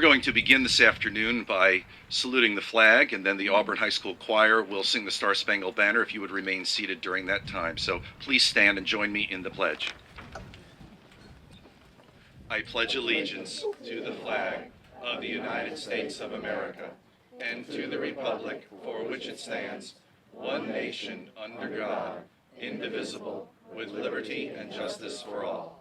We're going to begin this afternoon by saluting the flag, and then the Auburn High School Choir will sing the Star Spangled Banner if you would remain seated during that time. So please stand and join me in the pledge. I pledge allegiance to the flag of the United States of America and to the republic for which it stands, one nation under God, indivisible, with liberty and justice for all.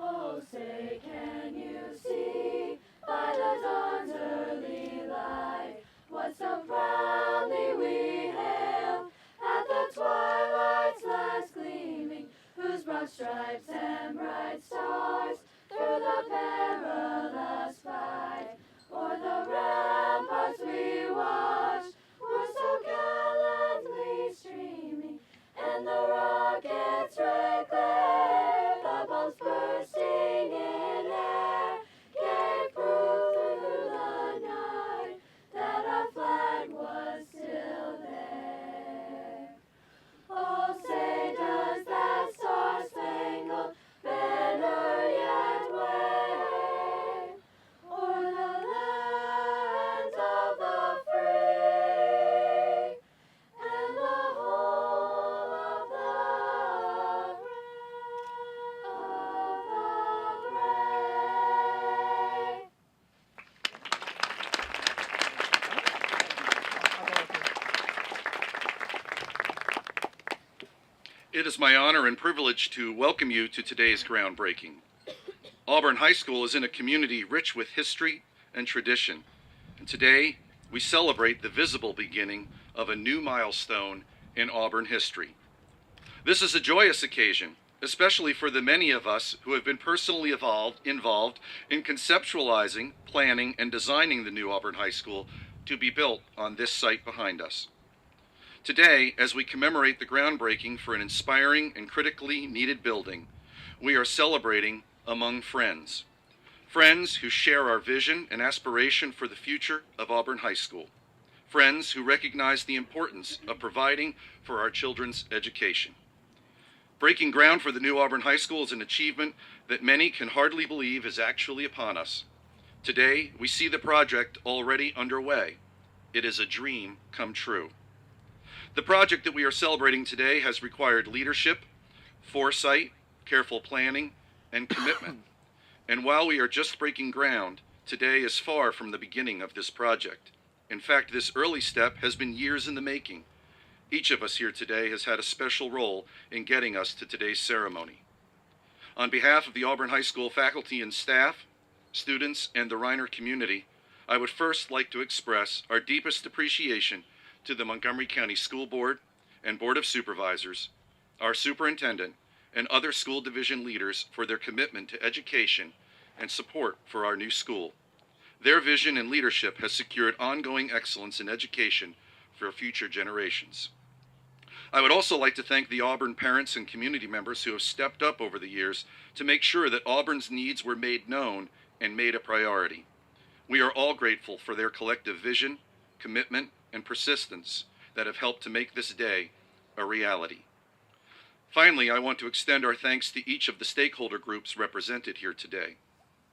Oh, say, can you see by the dawn's early light what so proudly we hail at the twilight's last gleaming, whose broad stripes and bright stars through the perilous fight o'er the ramparts we watched were so gallantly streaming, and the rocket's red glare, the bombs bursting in air, gave proof through the night that our flag was still there. Oh, say, does that star-spangled banner yet wave o'er the land of the free and the whole of the brave? It is my honor and privilege to welcome you to today's groundbreaking. Auburn High School is in a community rich with history and tradition, and today we celebrate the visible beginning of a new milestone in Auburn history. This is a joyous occasion, especially for the many of us who have been personally involved in conceptualizing, planning, and designing the new Auburn High School to be built on this site behind us. Today, as we commemorate the groundbreaking for an inspiring and critically needed building, we are celebrating among friends. Friends who share our vision and aspiration for the future of Auburn High School. Friends who recognize the importance of providing for our children's education. Breaking ground for the new Auburn High School is an achievement that many can hardly believe is actually upon us. Today, we see the project already underway. It is a dream come true. The project that we are celebrating today has required leadership, foresight, careful planning, and commitment. And while we are just breaking ground, today is far from the beginning of this project. In fact, this early step has been years in the making. Each of us here today has had a special role in getting us to today's ceremony. On behalf of the Auburn High School faculty and staff, students, and the Reiner community, I would first like to express our deepest appreciation to the Montgomery County School Board and Board of Supervisors, our superintendent, and other school division leaders for their commitment to education and support for our new school. Their vision and leadership has secured ongoing excellence in education for future generations. I would also like to thank the Auburn parents and community members who have stepped up over the years to make sure that Auburn's needs were made known and made a priority. We are all grateful for their collective vision, commitment, and persistence that have helped to make this day a reality. Finally, I want to extend our thanks to each of the stakeholder groups represented here today.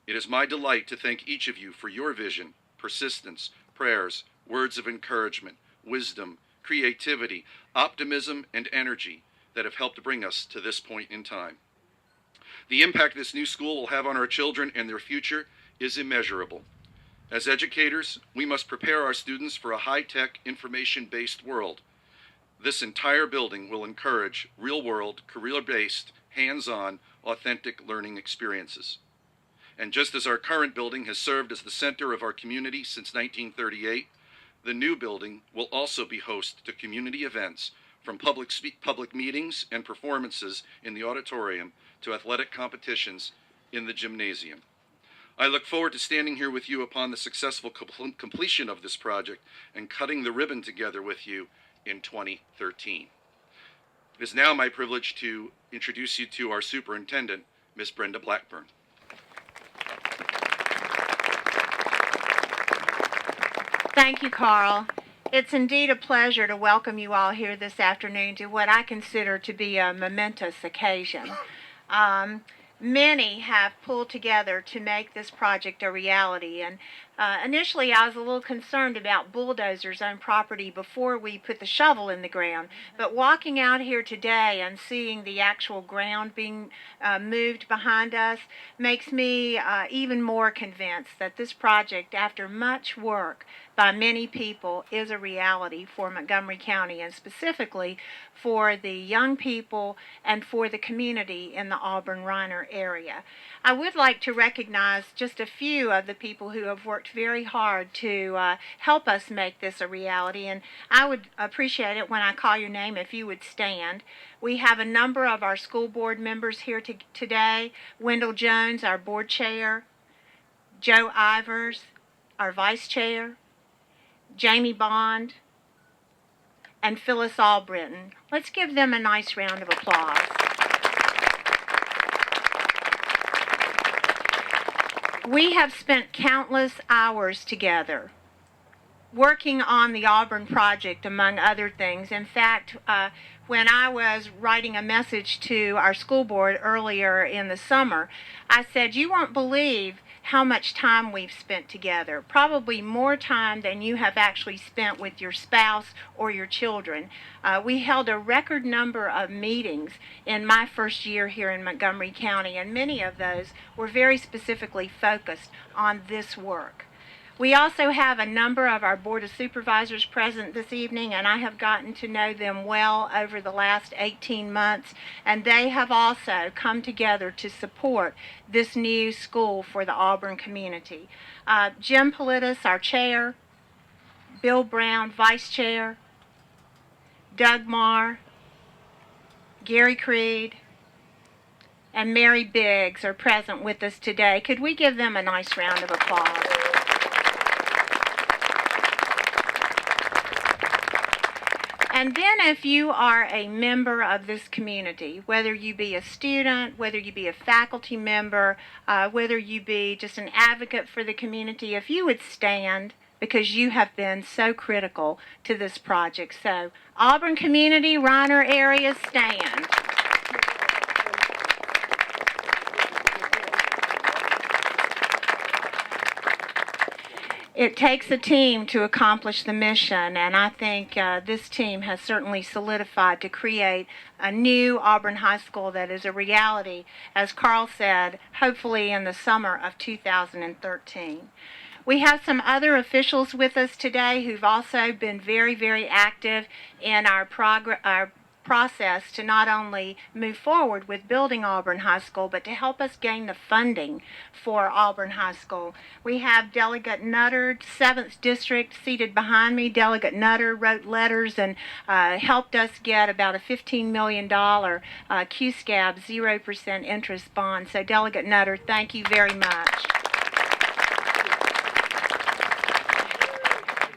It is my delight to thank each of you for your vision, persistence, prayers, words of encouragement, wisdom, creativity, optimism, and energy that have helped bring us to this point in time. The impact this new school will have on our children and their future is immeasurable. As educators, we must prepare our students for a high-tech, information-based world. This entire building will encourage real-world, career-based, hands-on, authentic learning experiences. And just as our current building has served as the center of our community since 1938, the new building will also be host to community events, from public meetings and performances in the auditorium to athletic competitions in the gymnasium. I look forward to standing here with you upon the successful completion of this project and cutting the ribbon together with you in 2013. It is now my privilege to introduce you to our superintendent, Ms. Brenda Blackburn. Thank you, Carl. It's indeed a pleasure to welcome you all here this afternoon to what I consider to be a momentous occasion. Um, Many have pulled together to make this project a reality, and initially I was a little concerned about bulldozers on property before we put the shovel in the ground, but walking out here today and seeing the actual ground being moved behind us makes me even more convinced that this project, after much work by many people, is a reality for Montgomery County, and specifically for the young people and for the community in the Auburn-Reiner area. I would like to recognize just a few of the people who have worked very hard to help us make this a reality, and I would appreciate it when I call your name if you would stand. We have a number of our school board members here today. Wendell Jones, our board chair, Joe Ivers, our vice chair, Jamie Bond, and Phyllis Albritton. Let's give them a nice round of applause. We have spent countless hours together working on the Auburn project, among other things. In fact, when I was writing a message to our school board earlier in the summer, I said, you won't believe how much time we've spent together, probably more time than you have actually spent with your spouse or your children. We held a record number of meetings in my first year here in Montgomery County, and many of those were very specifically focused on this work. We also have a number of our Board of Supervisors present this evening, and I have gotten to know them well over the last 18 months, and they have also come together to support this new school for the Auburn community. Jim Politis, our chair, Bill Brown, vice chair, Doug Marr, Gary Creed, and Mary Biggs are present with us today. Could we give them a nice round of applause? And then if you are a member of this community, whether you be a student, whether you be a faculty member, whether you be just an advocate for the community, if you would stand, because you have been so critical to this project. So, Auburn community, Reiner area, stand. It takes a team to accomplish the mission, and I think this team has certainly solidified to create a new Auburn High School that is a reality, as Carl said, hopefully in the summer of 2013. We have some other officials with us today who've also been very, very active in our process to not only move forward with building Auburn High School, but to help us gain the funding for Auburn High School. We have Delegate Nutter, 7th District, seated behind me. Delegate Nutter wrote letters and helped us get about a $15 million QSCAB 0% interest bond. So Delegate Nutter, thank you very much.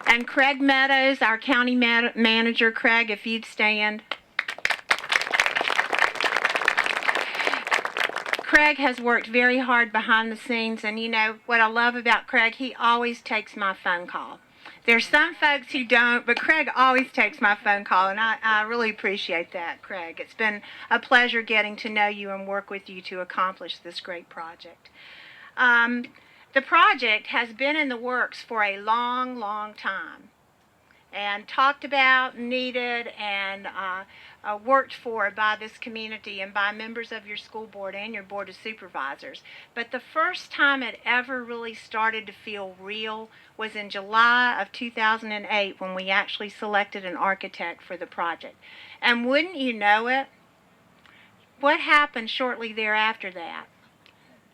And Craig Meadows, our county manager. Craig, if you'd stand. Craig has worked very hard behind the scenes, and you know what I love about Craig? He always takes my phone call. There's some folks who don't, but Craig always takes my phone call, and I really appreciate that, Craig. It's been a pleasure getting to know you and work with you to accomplish this great project. The project has been in the works for a long, long time, and talked about, needed, and worked for by this community and by members of your school board and your Board of Supervisors. But the first time it ever really started to feel real was in July of 2008 when we actually selected an architect for the project. And wouldn't you know it, what happened shortly thereafter that?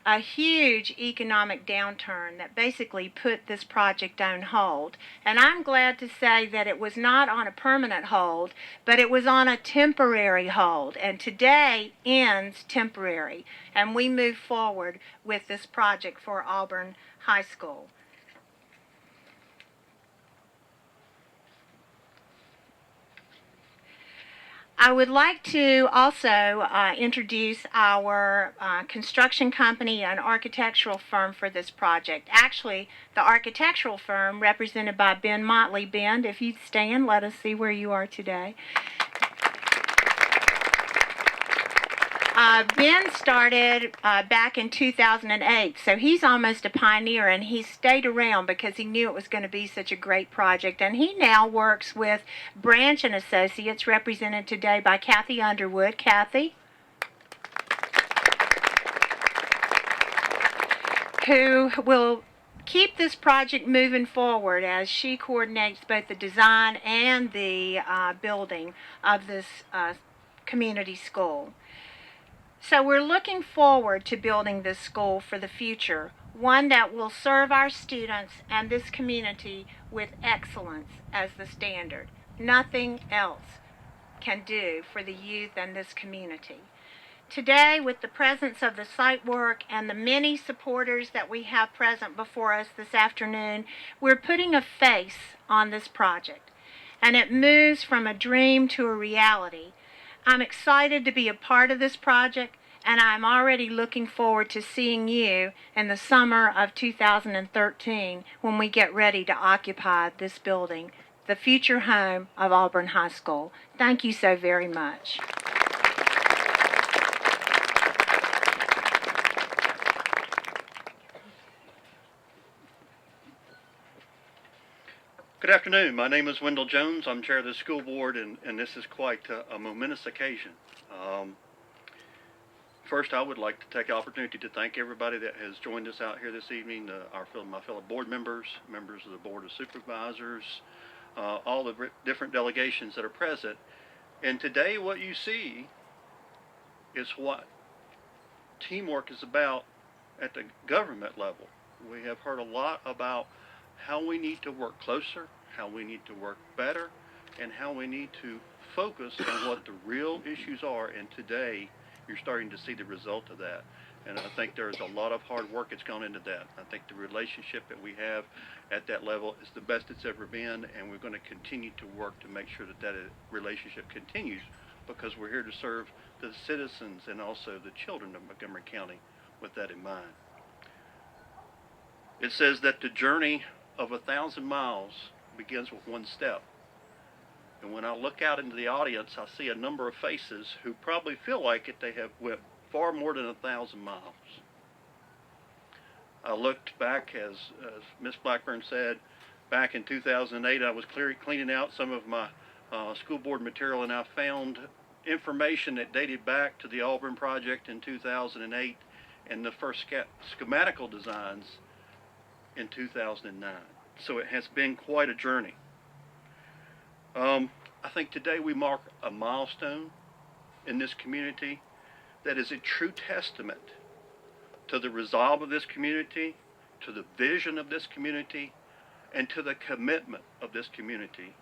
A huge economic downturn that basically put this project on hold. And I'm glad to say that it was not on a permanent hold, but it was on a temporary hold. And today ends temporary. And we move forward with this project for Auburn High School. I would like to also introduce our construction company and architectural firm for this project. Actually, the architectural firm represented by Ben Motley. Ben, if you'd stand, let us see where you are today. Ben started back in 2008, so he's almost a pioneer, and he stayed around because he knew it was going to be such a great project. And he now works with Branch and Associates, represented today by Kathy Underwood. Kathy, who will keep this project moving forward as she coordinates both the design and the building of this community school. So we're looking forward to building this school for the future, one that will serve our students and this community with excellence as the standard. Nothing else can do for the youth and this community. Today, with the presence of the site work and the many supporters that we have present before us this afternoon, we're putting a face on this project, and it moves from a dream to a reality. I'm excited to be a part of this project, and I'm already looking forward to seeing you in the summer of 2013 when we get ready to occupy this building, the future home of Auburn High School. Thank you so very much. Good afternoon. My name is Wendell Jones. I'm chair of the school board, and this is quite a momentous occasion. First, I would like to take the opportunity to thank everybody that has joined us out here this evening, my fellow board members, members of the Board of Supervisors, all the different delegations that are present. And today what you see is what teamwork is about at the government level. We have heard a lot about how we need to work closer, how we need to work better, and how we need to focus on what the real issues are. And today, you're starting to see the result of that. And I think there's a lot of hard work that's gone into that. I think the relationship that we have at that level is the best it's ever been, and we're going to continue to work to make sure that that relationship continues, because we're here to serve the citizens and also the children of Montgomery County with that in mind. It says that the journey of 1,000 miles begins with one step. And when I look out into the audience, I see a number of faces who probably feel like they have went far more than 1,000 miles. I looked back, as Miss Blackburn said, back in 2008, I was cleaning out some of my school board material, and I found information that dated back to the Auburn project in 2008 and the first schematical designs in 2009. So it has been quite a journey. I think today we mark a milestone in this community that is a true testament to the resolve of this community, to the vision of this community, and to the commitment of this community,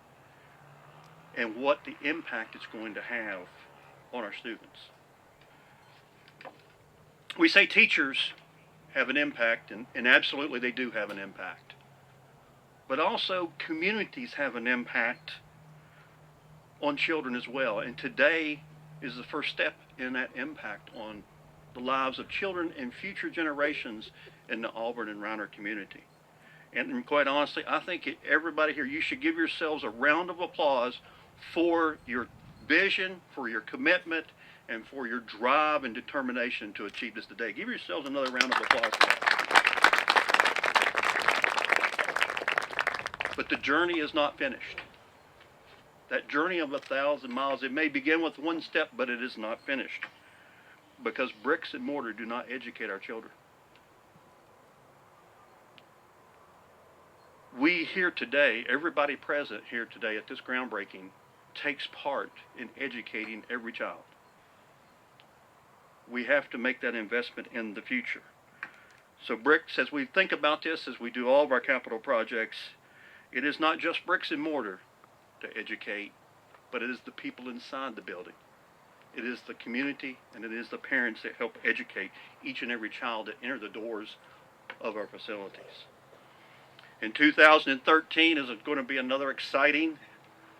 and what the impact it's going to have on our students. We say teachers have an impact, and absolutely they do have an impact. But also communities have an impact on children as well. And today is the first step in that impact on the lives of children and future generations in the Auburn and Reiner community. And quite honestly, I think everybody here, you should give yourselves a round of applause for your vision, for your commitment, and for your drive and determination to achieve this today. Give yourselves another round of applause for that. But the journey is not finished. That journey of 1,000 miles, it may begin with one step, but it is not finished. Because bricks and mortar do not educate our children. We here today, everybody present here today at this groundbreaking, takes part in educating every child. We have to make that investment in the future. So bricks, as we think about this, as we do all of our capital projects, it is not just bricks and mortar to educate, but it is the people inside the building. It is the community, and it is the parents that help educate each and every child that enter the doors of our facilities. In 2013 is going to be another exciting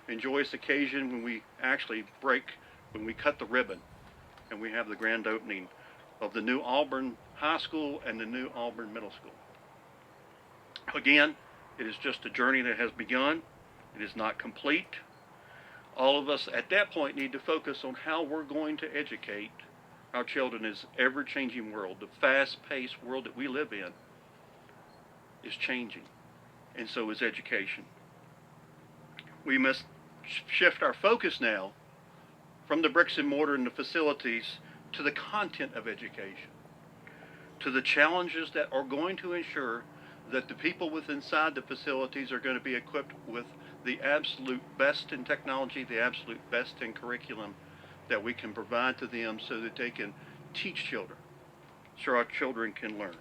and joyous occasion when we actually break when we cut the ribbon and we have the grand opening of the new Auburn High School and the new Auburn Middle School. Again, it is just a journey that has begun. It is not complete. All of us at that point need to focus on how we're going to educate our children in this ever-changing world. The fast-paced world that we live in is changing, and so is education. We must shift our focus now from the bricks and mortar and the facilities to the content of education, to the challenges that are going to ensure that the people within the facilities are going to be equipped with the absolute best in technology, the absolute best in curriculum that we can provide to them so that they can teach children, so our children can learn.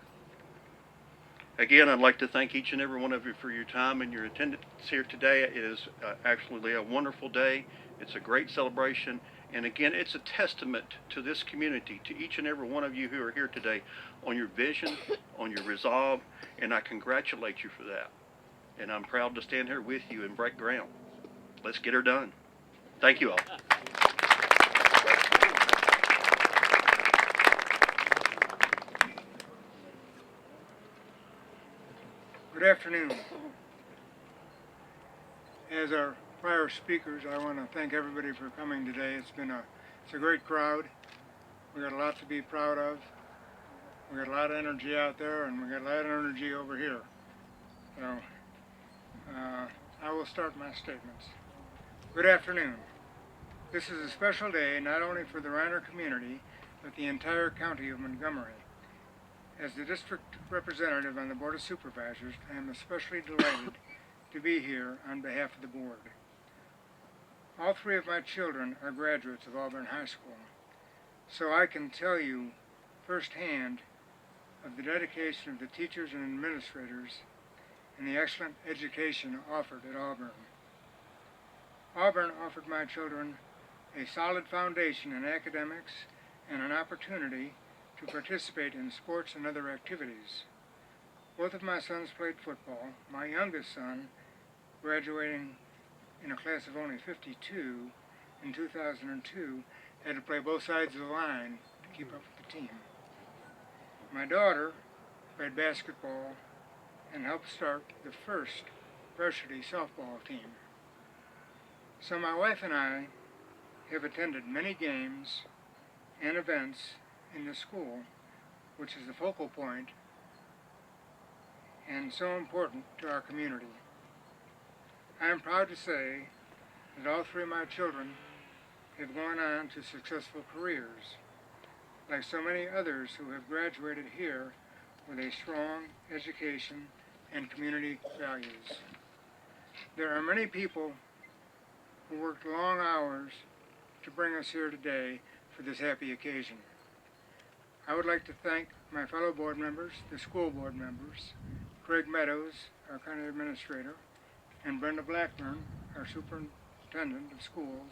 Again, I'd like to thank each and every one of you for your time and your attendance here today. It is actually a wonderful day. It's a great celebration. And again, it's a testament to this community, to each and every one of you who are here today, on your vision, on your resolve, and I congratulate you for that. And I'm proud to stand here with you and break ground. Let's get her done. Thank you all. Good afternoon. As our prior speakers, I want to thank everybody for coming today. It's a great crowd. We got a lot to be proud of. We got a lot of energy out there, and we got a lot of energy over here. So, I will start my statements. Good afternoon. This is a special day not only for the Reiner community, but the entire county of Montgomery. As the district representative on the Board of Supervisors, I am especially delighted to be here on behalf of the board. All three of my children are graduates of Auburn High School, so I can tell you firsthand of the dedication of the teachers and administrators and the excellent education offered at Auburn. Auburn offered my children a solid foundation in academics and an opportunity to participate in sports and other activities. Both of my sons played football. My youngest son, graduating in a class of only 52 in 2002, had to play both sides of the line to keep up with the team. My daughter played basketball and helped start the first varsity softball team. So my wife and I have attended many games and events in the school, which is the focal point and so important to our community. I am proud to say that all three of my children have gone on to successful careers, like so many others who have graduated here with a strong education and community values. There are many people who worked long hours to bring us here today for this happy occasion. I would like to thank my fellow board members, the school board members, Craig Meadows, our county administrator, and Brenda Blackburn, our superintendent of schools,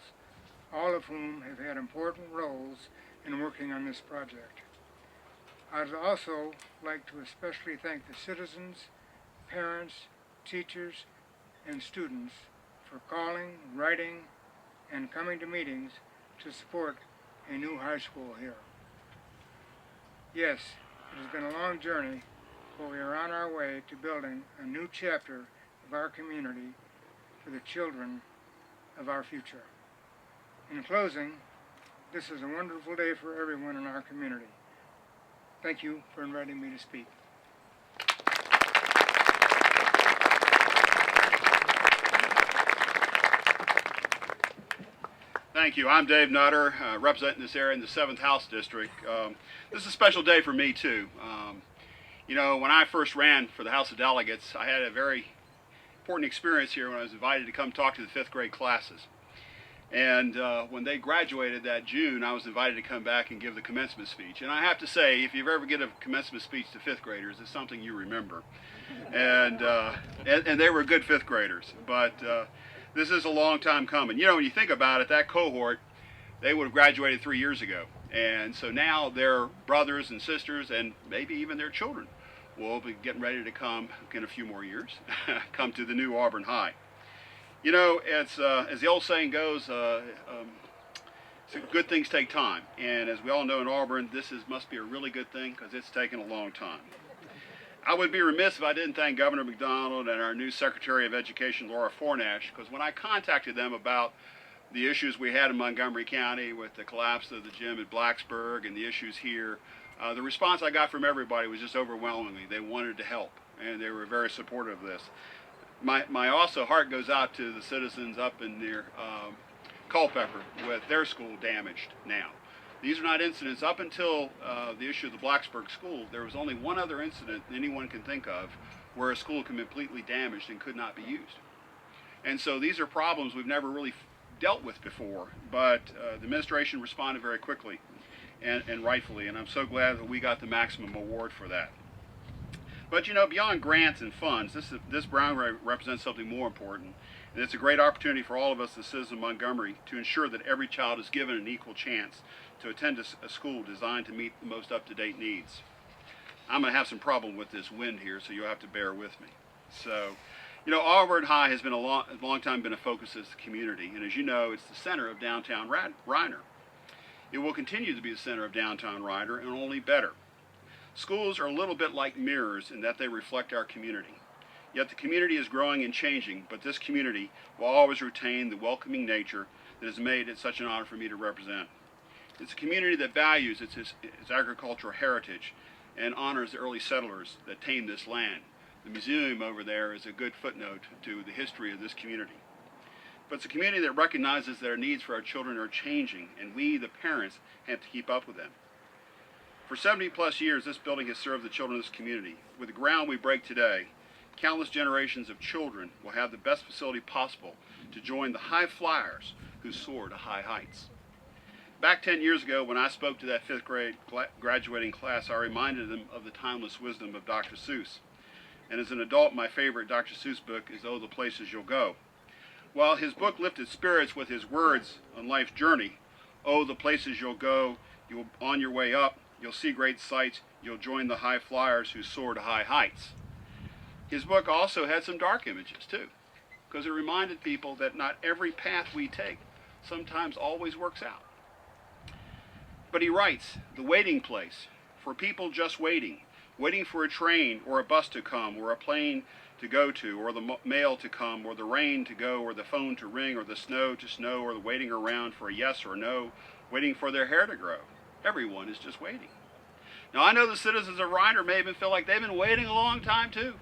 all of whom have had important roles in working on this project. I'd also like to especially thank the citizens, parents, teachers, and students for calling, writing, and coming to meetings to support a new high school here. Yes, it has been a long journey, but we are on our way to building a new chapter of our community for the children of our future. In closing, this is a wonderful day for everyone in our community. Thank you for inviting me to speak. Thank you. I'm Dave Nutter, representing this area in the 7th House District. This is a special day for me, too. You know, when I first ran for the House of Delegates, I had a very important experience here when I was invited to come talk to the 5th grade classes. And when they graduated that June, I was invited to come back and give the commencement speech. And I have to say, if you ever get a commencement speech to 5th graders, it's something you remember. And they were good 5th graders. But this is a long time coming. You know, when you think about it, that cohort, they would have graduated 3 years ago. And so now their brothers and sisters and maybe even their children will be getting ready to come in a few more years, come to the new Auburn High. You know, it's, as the old saying goes, good things take time, and as we all know in Auburn, must be a really good thing because it's taken a long time. I would be remiss if I didn't thank Governor McDonald and our new Secretary of Education, Laura Fornash, because when I contacted them about the issues we had in Montgomery County with the collapse of the gym at Blacksburg and the issues here, the response I got from everybody was just overwhelming. They wanted to help, and they were very supportive of this. My also heart goes out to the citizens up in near Culpeper with their school damaged now. These are not incidents. Up until the issue of the Blacksburg school, there was only one other incident anyone can think of where a school can be completely damaged and could not be used. And so these are problems we've never really dealt with before, but the administration responded very quickly and rightfully, and I'm so glad that we got the maximum award for that. But you know, beyond grants and funds, this Brown represents something more important. And it's a great opportunity for all of us, the citizens of Montgomery, to ensure that every child is given an equal chance to attend a school designed to meet the most up-to-date needs. I'm going to have some problem with this wind here, so you'll have to bear with me. So, you know, Auburn High has been a long time been a focus of the community, and as you know, it's the center of downtown Ryder. It will continue to be the center of downtown Ryder, and only better. Schools are a little bit like mirrors in that they reflect our community. Yet the community is growing and changing, but this community will always retain the welcoming nature that has made it such an honor for me to represent. It's a community that values its agricultural heritage and honors the early settlers that tamed this land. The museum over there is a good footnote to the history of this community. But it's a community that recognizes that our needs for our children are changing, and we, the parents, have to keep up with them. For 70 plus years, this building has served the children of this community. With the ground we break today, countless generations of children will have the best facility possible to join the high flyers who soar to high heights. Back 10 years ago, when I spoke to that 5th grade graduating class, I reminded them of the timeless wisdom of Dr. Seuss. And as an adult, my favorite Dr. Seuss book is Oh, the Places You'll Go. While his book lifted spirits with his words on life's journey, oh, the places you'll go, on your way up, you'll see great sights, you'll join the high flyers who soar to high heights. His book also had some dark images too, because it reminded people that not every path we take sometimes always works out. But he writes, the waiting place, for people just waiting for a train or a bus to come, or a plane to go to, or the mail to come, or the rain to go, or the phone to ring, or the snow to snow, or the waiting around for a yes or no, waiting for their hair to grow. Everyone is just waiting. Now I know the citizens of Ryder may even feel like they've been waiting a long time too.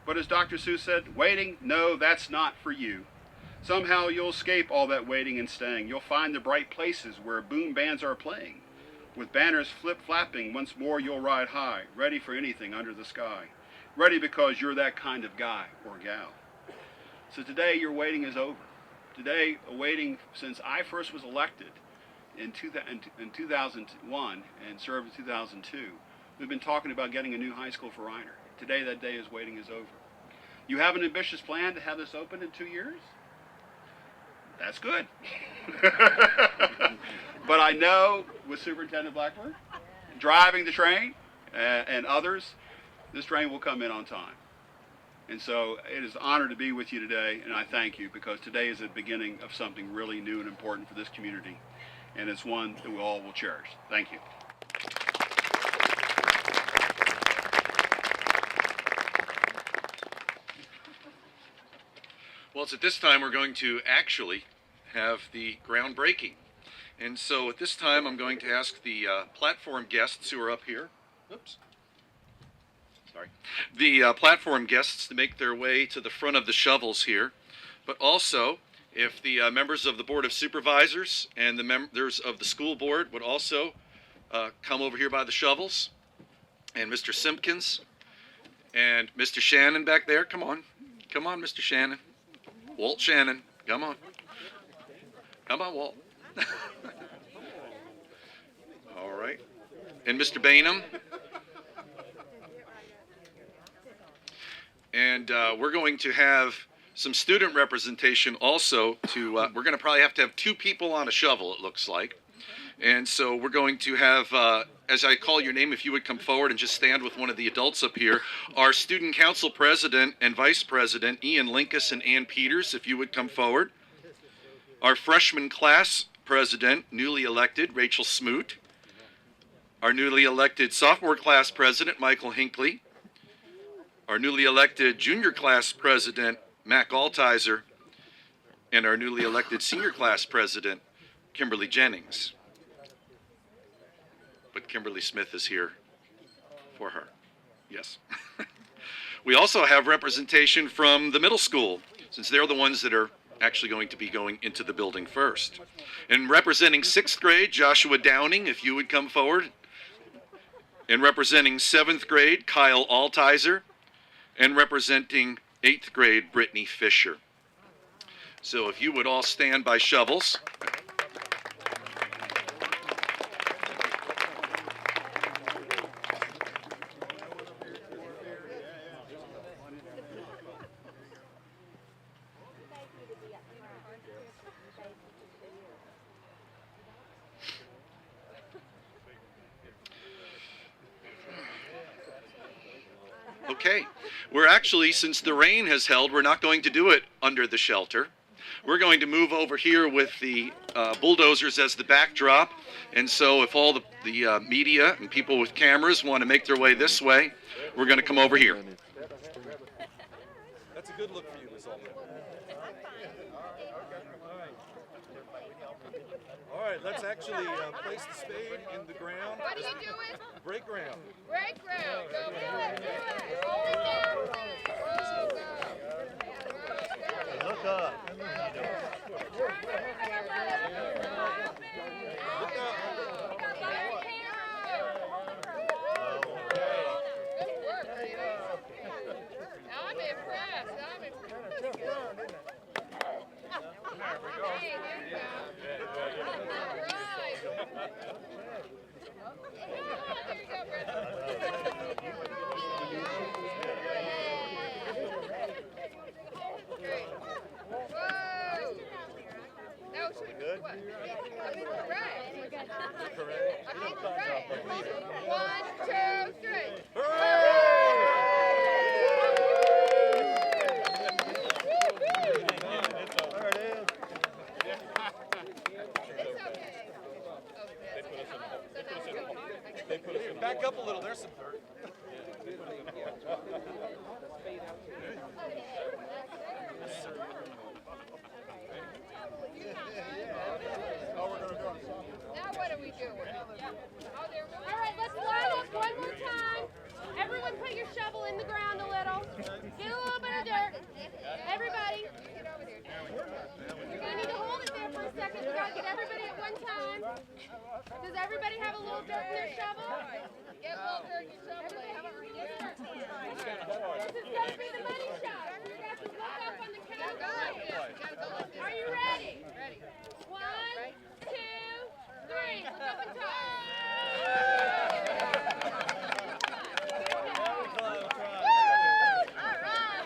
But as Dr. Seuss said, waiting, no, that's not for you. Somehow you'll escape all that waiting and staying. You'll find the bright places where boom bands are playing. With banners flip-flapping, once more you'll ride high, ready for anything under the sky. Ready because you're that kind of guy or gal. So today your waiting is over. Today, waiting since I first was elected in 2001 and served in 2002, we've been talking about getting a new high school for Ryder. Today that day is waiting is over. You have an ambitious plan to have this open in 2 years? That's good. But I know with Superintendent Blackburn, driving the train, and others, this train will come in on time. And so it is an honor to be with you today, and I thank you, because today is the beginning of something really new and important for this community, and it's one that we all will cherish. Thank you. Well, it's at this time we're going to actually have the groundbreaking. And so at this time I'm going to ask the platform guests who are up here, the platform guests to make their way to the front of the shovels here. But also, if the members of the Board of Supervisors and the members of the school board would also come over here by the shovels. And Mr. Simpkins and Mr. Shannon back there, come on, Mr. Shannon. Walt Shannon, come on. Come on, Walt. All right. And Mr. Bainham. And we're going to have some student representation also to, we're going to probably have to have 2 people on a shovel, it looks like. And so we're going to have, as I call your name, if you would come forward and just stand with one of the adults up here, our student council president and vice president, Ian Linkus and Ann Peters, if you would come forward. Our freshman class president, newly elected, Rachel Smoot. Our newly elected sophomore class president, Michael Hinckley. Our newly elected junior class president, Mac Altizer. And our newly elected senior class president, Kimberly Jennings. But Kimberly Smith is here for her. Yes. We also have representation from the middle school, since they're the ones that are actually going to be going into the building first. And representing 6th grade, Joshua Downing, if you would come forward. And representing 7th grade, Kyle Altizer. And representing 8th grade, Brittany Fisher. So if you would all stand by shovels. Okay, we're actually, since the rain has held, we're not going to do it under the shelter. We're going to move over here with the bulldozers as the backdrop. And so if all the media and people with cameras want to make their way this way, we're going to come over here. That's a good look for you, Miss Alden. All right, let's actually place the spade in the ground. What are you doing? Break ground. Break ground. Go do it. Do it. Hold it down, please. Roll, go. Look up. Good work, ladies. I'm impressed. I'm impressed. There we go. Hey, there you go. All right. There you go, Brenda. Great. Whoa. No, should we Good? what? I mean, correct. I mean, correct. 1, 2, 3. Back up a little. There's some dirt. Now what are we doing? Oh, there we go. All right, let's line up one more time. Everyone put your shovel in the ground a little. Get a little bit of dirt. Everybody. You're going to need to hold it there for a second. We got to get everybody at one time. Does everybody have a little dirt in their shovel? Get Walter and your shovel. This is going to be the money shot. You're going to have to look up on the Go counter. like this. You gotta go like this. Are you ready? Ready. 1, 2, 3. Look up and talk. All right.